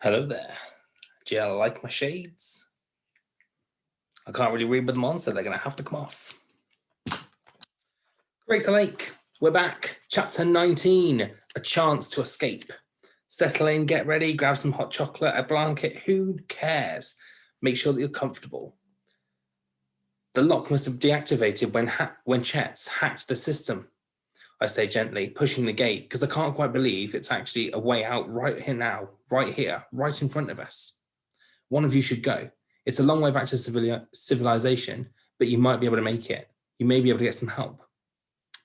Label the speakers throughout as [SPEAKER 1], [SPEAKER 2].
[SPEAKER 1] Hello there. Do you like my shades? I can't really read with them on, so they're going to have to come off. Crater Lake, we're back. Chapter 19, A Chance to Escape. Settle in, get ready, grab some hot chocolate, a blanket, who cares? Make sure that you're comfortable. The lock must have deactivated when Chet's hacked the system, I say gently, pushing the gate, because I can't quite believe it's actually a way out right here now, right here, right in front of us. One of you should go. It's a long way back to civilization, but you might be able to make it. You may be able to get some help.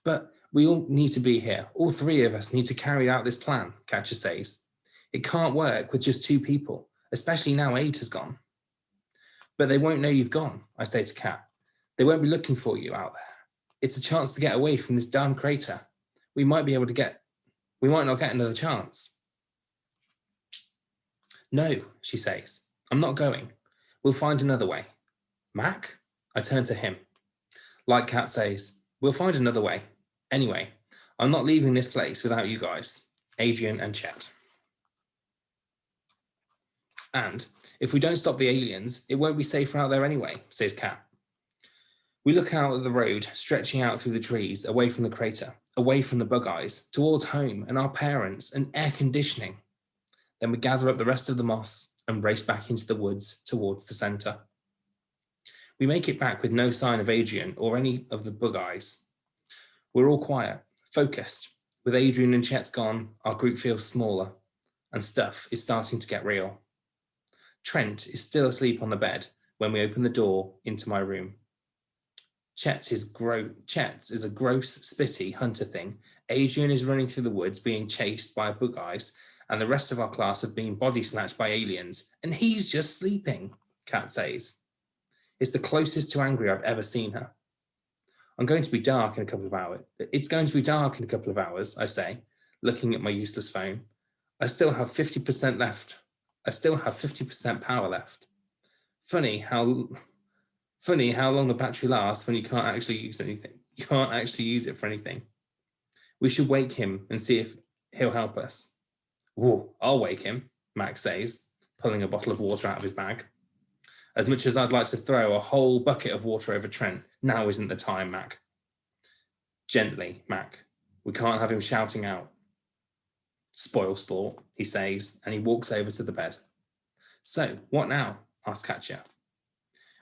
[SPEAKER 1] But we all need to be here. All three of us need to carry out this plan, Catcher says. It can't work with just two people, especially now Aid has gone. But they won't know you've gone, I say to Cat. They won't be looking for you out there. It's a chance to get away from this damn crater. We might not get another chance. No, she says. I'm not going. We'll find another way. Mac? I turn to him. Like Cat says, we'll find another way. Anyway, I'm not leaving this place without you guys, Adrian and Chet. And if we don't stop the aliens, it won't be safer out there anyway, says Cat. We look out at the road, stretching out through the trees, away from the crater, away from the bug eyes, towards home and our parents and air conditioning. Then we gather up the rest of the moss and race back into the woods towards the centre. We make it back with no sign of Adrian or any of the bug eyes. We're all quiet, focused. With Adrian and Chet's gone, our group feels smaller, and stuff is starting to get real. Trent is still asleep on the bed when we open the door into my room. Chet's is a gross, spitty hunter thing. Adrian is running through the woods being chased by bug eyes, and the rest of our class have been body snatched by aliens, and he's just sleeping, Cat says. It's the closest to angry I've ever seen her. It's going to be dark in a couple of hours, I say, looking at my useless phone. I still have 50% left. I still have 50% power left. Funny how long the battery lasts when you can't actually use anything. You can't actually use it for anything. We should wake him and see if he'll help us. Whoa, I'll wake him, Max says, pulling a bottle of water out of his bag. As much as I'd like to throw a whole bucket of water over Trent, now isn't the time, Mac. Gently, Mac. We can't have him shouting out. Spoil sport, he says, and he walks over to the bed. So, what now? Asks Katja.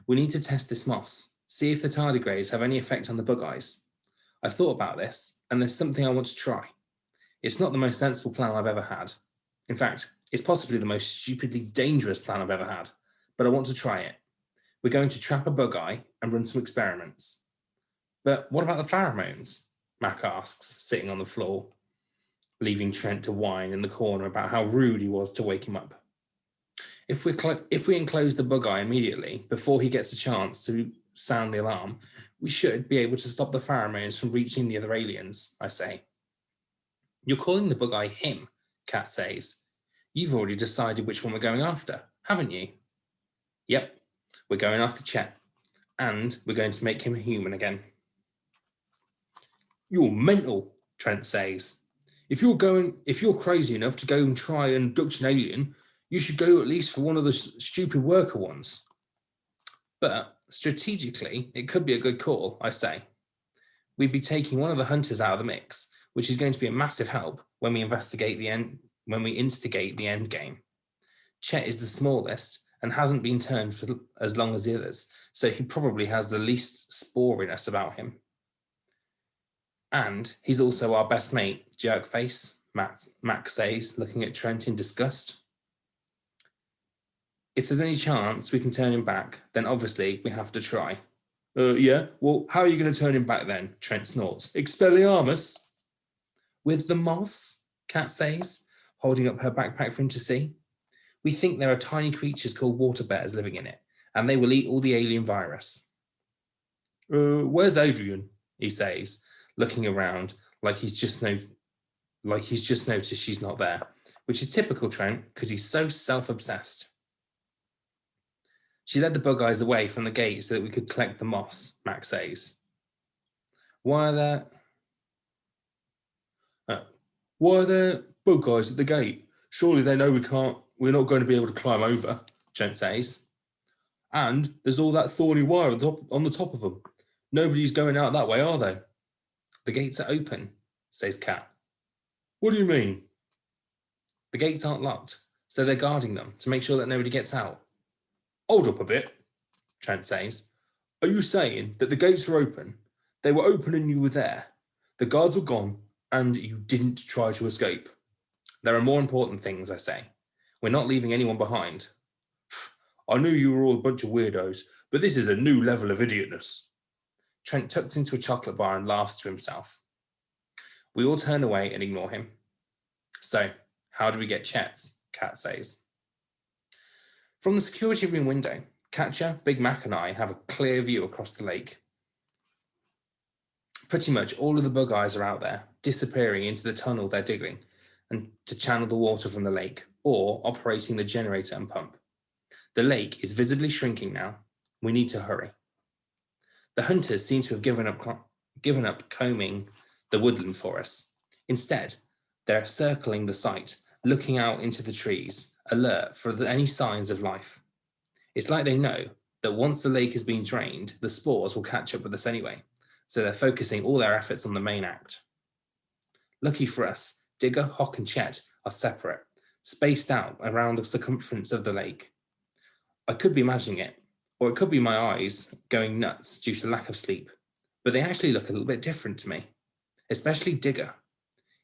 [SPEAKER 1] We need to test this moss, see if the tardigrades have any effect on the bug eyes. I thought about this, and there's something I want to try. It's not the most sensible plan I've ever had. In fact, it's possibly the most stupidly dangerous plan I've ever had, but I want to try it. We're going to trap a bug eye and run some experiments. But what about the pheromones? Mac asks, sitting on the floor, leaving Trent to whine in the corner about how rude he was to wake him up. If we enclose the bug eye immediately, before he gets a chance to sound the alarm, we should be able to stop the pheromones from reaching the other aliens, I say. You're calling the bug eye him, Cat says. You've already decided which one we're going after, haven't you? Yep, we're going after Chet, and we're going to make him a human again. You're mental, Trent says. If you're crazy enough to go and try and abduct an alien, you should go at least for one of the stupid worker ones. But strategically, it could be a good call, I say. We'd be taking one of the hunters out of the mix, which is going to be a massive help when we instigate the end game. Chet is the smallest and hasn't been turned for as long as the others, so he probably has the least sporiness about him. And he's also our best mate, Jerkface, Mac says, looking at Trent in disgust. If there's any chance we can turn him back, then obviously we have to try. Yeah? Well, how are you going to turn him back then? Trent snorts. Expelliarmus? With the moss? Cat says, holding up her backpack for him to see. We think there are tiny creatures called water bears living in it, and they will eat all the alien virus. Where's Adrian? He says, looking around like he's just noticed she's not there, which is typical Trent because he's so self-obsessed. She led the bug eyes away from the gate so that we could collect the moss, Max says. Why are there bug eyes at the gate? Surely they know we can't we're not going to be able to climb over, Trent says. And there's all that thorny wire on the top of them. Nobody's going out that way, are they? The gates are open, says Kat. What do you mean? The gates aren't locked, so they're guarding them to make sure that nobody gets out. Hold up a bit, Trent says. Are you saying that the gates were open? They were open and you were there. The guards were gone and you didn't try to escape. There are more important things, I say. We're not leaving anyone behind. I knew you were all a bunch of weirdos, but this is a new level of idiotness. Trent tucks into a chocolate bar and laughs to himself. We all turn away and ignore him. So, how do we get Chet's? Kat says. From the security room window, Katja, Big Mac and I have a clear view across the lake. Pretty much all of the bug eyes are out there, disappearing into the tunnel they're digging and to channel the water from the lake, or operating the generator and pump. The lake is visibly shrinking now. We need to hurry. The hunters seem to have given up combing the woodland for us. Instead, they're circling the site, looking out into the trees, alert for any signs of life. It's like they know that once the lake has been drained, the spores will catch up with us anyway, so they're focusing all their efforts on the main act. Lucky for us, Digger, Hock and Chet are separate, spaced out around the circumference of the lake. I could be imagining it, or it could be my eyes going nuts due to lack of sleep, but they actually look a little bit different to me, especially Digger.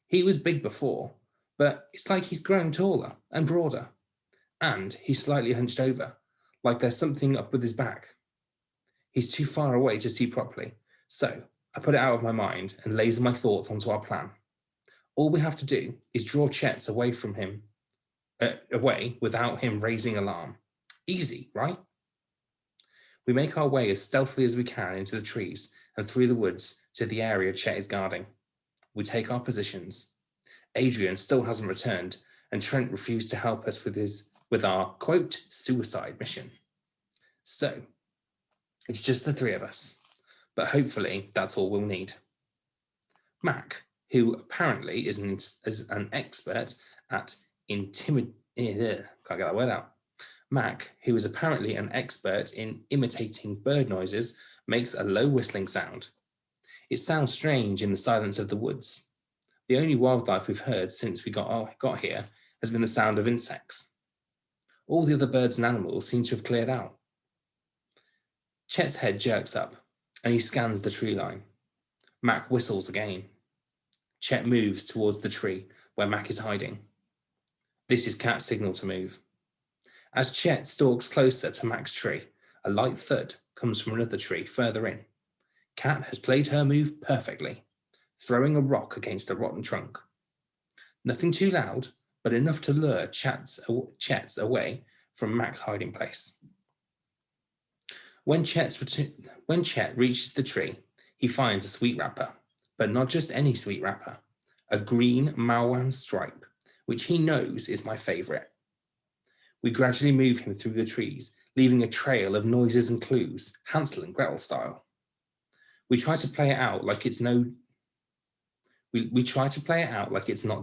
[SPEAKER 1] He was big before, but it's like he's grown taller and broader, and he's slightly hunched over, like there's something up with his back. He's too far away to see properly, so I put it out of my mind and laser my thoughts onto our plan. All we have to do is draw Chet's away from him, away without him raising alarm. Easy, right? We make our way as stealthily as we can into the trees and through the woods to the area Chet is guarding. We take our positions. Adrian still hasn't returned, and Trent refused to help us with our, quote, suicide mission. So, it's just the three of us, but hopefully that's all we'll need. Mac, who apparently is an expert at Mac, who is apparently an expert in imitating bird noises, makes a low whistling sound. It sounds strange in the silence of the woods. The only wildlife we've heard since we got here has been the sound of insects. All the other birds and animals seem to have cleared out. Chet's head jerks up, and he scans the tree line. Mac whistles again. Chet moves towards the tree where Mac is hiding. This is Cat's signal to move. As Chet stalks closer to Mac's tree, a light thud comes from another tree further in. Cat has played her move perfectly, throwing a rock against a rotten trunk. Nothing too loud, but enough to lure Chet's away from Mac's hiding place. When Chet reaches the tree, he finds a sweet wrapper, but not just any sweet wrapper, a green Malwan stripe, which he knows is my favorite. We gradually move him through the trees, leaving a trail of noises and clues, Hansel and Gretel style. We try to play it out like it's not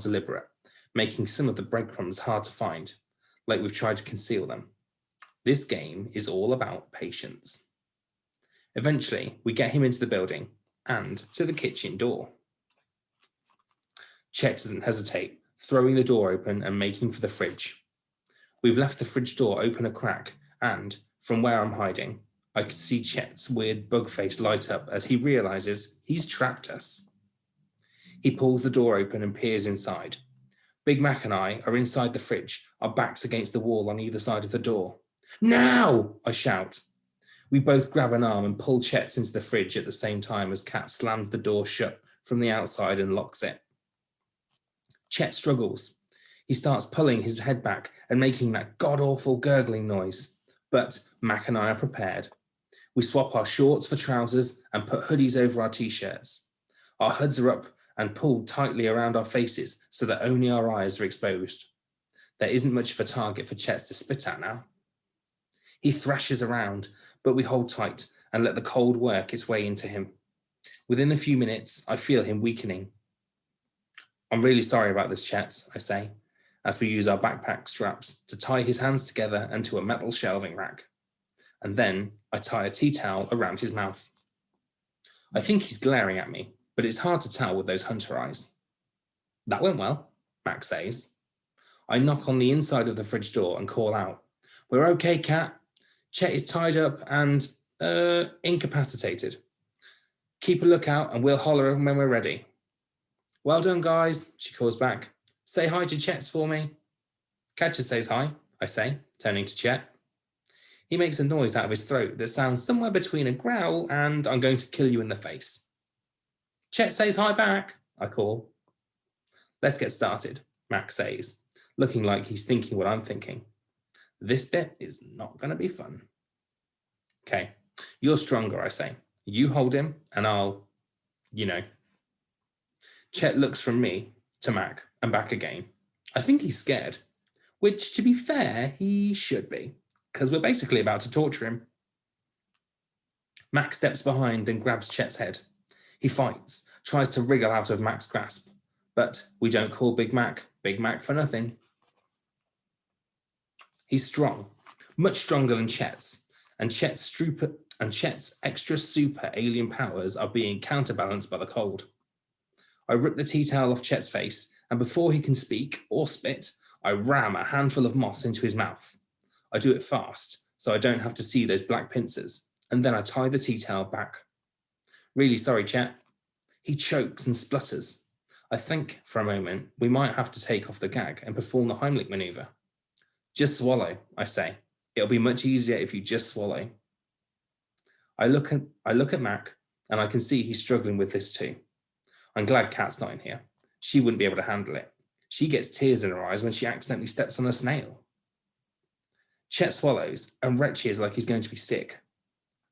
[SPEAKER 1] deliberate, making some of the breadcrumbs hard to find, like we've tried to conceal them. This game is all about patience. Eventually, we get him into the building and to the kitchen door. Chet doesn't hesitate, throwing the door open and making for the fridge. We've left the fridge door open a crack, and from where I'm hiding, I can see Chet's weird bug face light up as he realizes he's trapped us. He pulls the door open and peers inside. Big Mac and I are inside the fridge, our backs against the wall on either side of the door. Now! I shout. We both grab an arm and pull Chet into the fridge at the same time as Cat slams the door shut from the outside and locks it. Chet struggles. He starts pulling his head back and making that god-awful gurgling noise. But Mac and I are prepared. We swap our shorts for trousers and put hoodies over our t-shirts. Our hoods are up and pulled tightly around our faces so that only our eyes are exposed. There isn't much of a target for Chet to spit at now. He thrashes around, but we hold tight and let the cold work its way into him. Within a few minutes, I feel him weakening. I'm really sorry about this, Chet, I say, as we use our backpack straps to tie his hands together into a metal shelving rack. And then I tie a tea towel around his mouth. I think he's glaring at me, but it's hard to tell with those hunter eyes. That went well, Mac says. I knock on the inside of the fridge door and call out, "We're okay, Cat. Chet is tied up and, incapacitated. Keep a lookout and we'll holler when we're ready." "Well done, guys," she calls back. "Say hi to Chet's for me." "Catcher says hi," I say, turning to Chet. He makes a noise out of his throat that sounds somewhere between a growl and "I'm going to kill you in the face." "Chet says hi back," I call. "Let's get started," Mac says, looking like he's thinking what I'm thinking. This bit is not going to be fun. "Okay, you're stronger," I say. "You hold him and I'll, Chet looks from me to Mac and back again. I think he's scared, which, to be fair, he should be, because we're basically about to torture him. Mac steps behind and grabs Chet's head. He fights, tries to wriggle out of Mac's grasp, but we don't call Big Mac for nothing. He's strong, much stronger than Chet's, and Chet's extra super alien powers are being counterbalanced by the cold. I rip the tea towel off Chet's face, and before he can speak or spit, I ram a handful of moss into his mouth. I do it fast, so I don't have to see those black pincers, and then I tie the tea towel back. "Really sorry, Chet." He chokes and splutters. I think, for a moment, we might have to take off the gag and perform the Heimlich maneuver. "Just swallow," I say. "It'll be much easier if you just swallow." I look at Mac, and I can see he's struggling with this too. I'm glad Kat's not in here. She wouldn't be able to handle it. She gets tears in her eyes when she accidentally steps on a snail. Chet swallows and retches like he's going to be sick.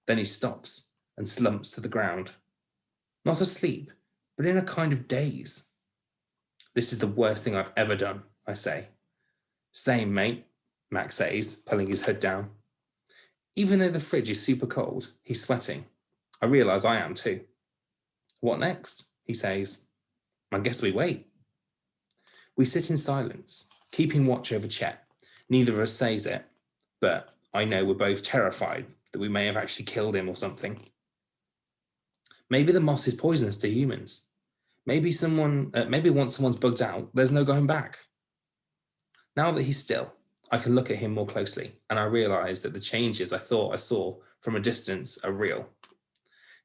[SPEAKER 1] Then he stops and slumps to the ground. Not asleep, but in a kind of daze. "This is the worst thing I've ever done," I say. "Same, mate," Mac says, pulling his hood down. Even though the fridge is super cold, he's sweating. I realise I am too. "What next?" he says. "I guess we wait." We sit in silence, keeping watch over Chet. Neither of us says it, but I know we're both terrified that we may have actually killed him or something. Maybe the moss is poisonous to humans. Maybe once someone's bugged out, there's no going back. Now that he's still, I can look at him more closely, and I realise that the changes I thought I saw from a distance are real.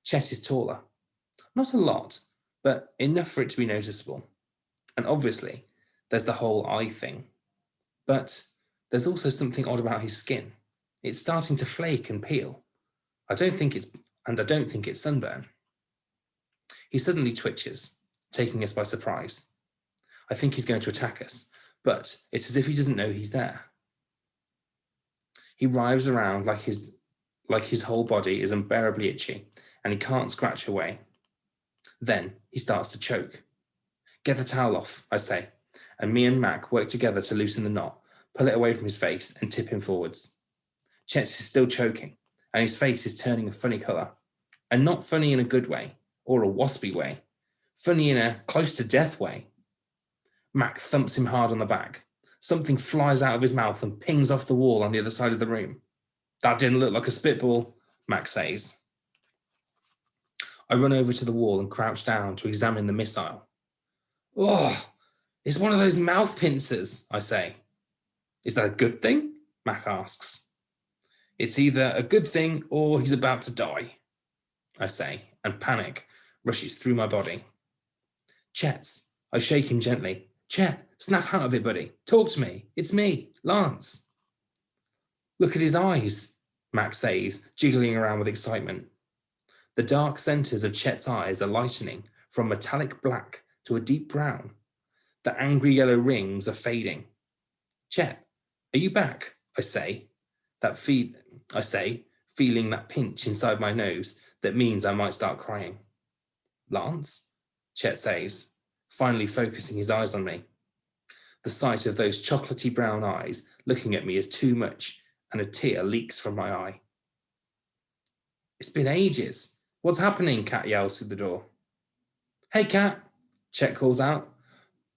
[SPEAKER 1] Chet is taller. Not a lot, but enough for it to be noticeable. And obviously, there's the whole eye thing. But there's also something odd about his skin. It's starting to flake and peel. I don't think it's sunburn. He suddenly twitches, taking us by surprise. I think he's going to attack us, but it's as if he doesn't know he's there. He writhes around like his whole body is unbearably itchy, and he can't scratch away. Then he starts to choke. "Get the towel off," I say, and me and Mac work together to loosen the knot, pull it away from his face, and tip him forwards. Chet's is still choking, and his face is turning a funny colour. And not funny in a good way, or a waspy way. Funny in a close-to-death way. Mac thumps him hard on the back. Something flies out of his mouth and pings off the wall on the other side of the room. "That didn't look like a spitball," Mac says. I run over to the wall and crouch down to examine the missile. "Oh, it's one of those mouth pincers," I say. "Is that a good thing?" Mac asks. "It's either a good thing or he's about to die," I say, and panic rushes through my body. "Chet's," I shake him gently. "Chet, snap out of it, buddy. Talk to me. It's me, Lance." "Look at his eyes," Mac says, jiggling around with excitement. The dark centers of Chet's eyes are lightening from metallic black to a deep brown. The angry yellow rings are fading. "Chet, are you back?" I say, feeling that pinch inside my nose that means I might start crying. "Lance?" Chet says, finally focusing his eyes on me. The sight of those chocolatey brown eyes looking at me is too much, and a tear leaks from my eye. "It's been ages. What's happening?" Kat yells through the door. "Hey, Kat," Chet calls out.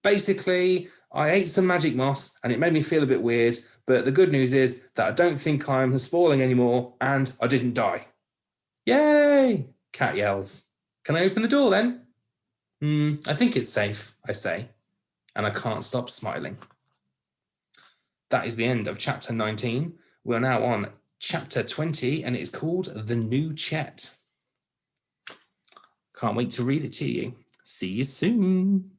[SPEAKER 1] "Basically, I ate some magic moss and it made me feel a bit weird, but the good news is that I don't think I'm spoiling anymore and I didn't die. Yay! Cat yells. Can I open the door then? I think it's safe, I say, and I can't stop smiling. That is the end of chapter 19. We're now on chapter 20 and it's called The New Chet. Can't wait to read it to you. See you soon.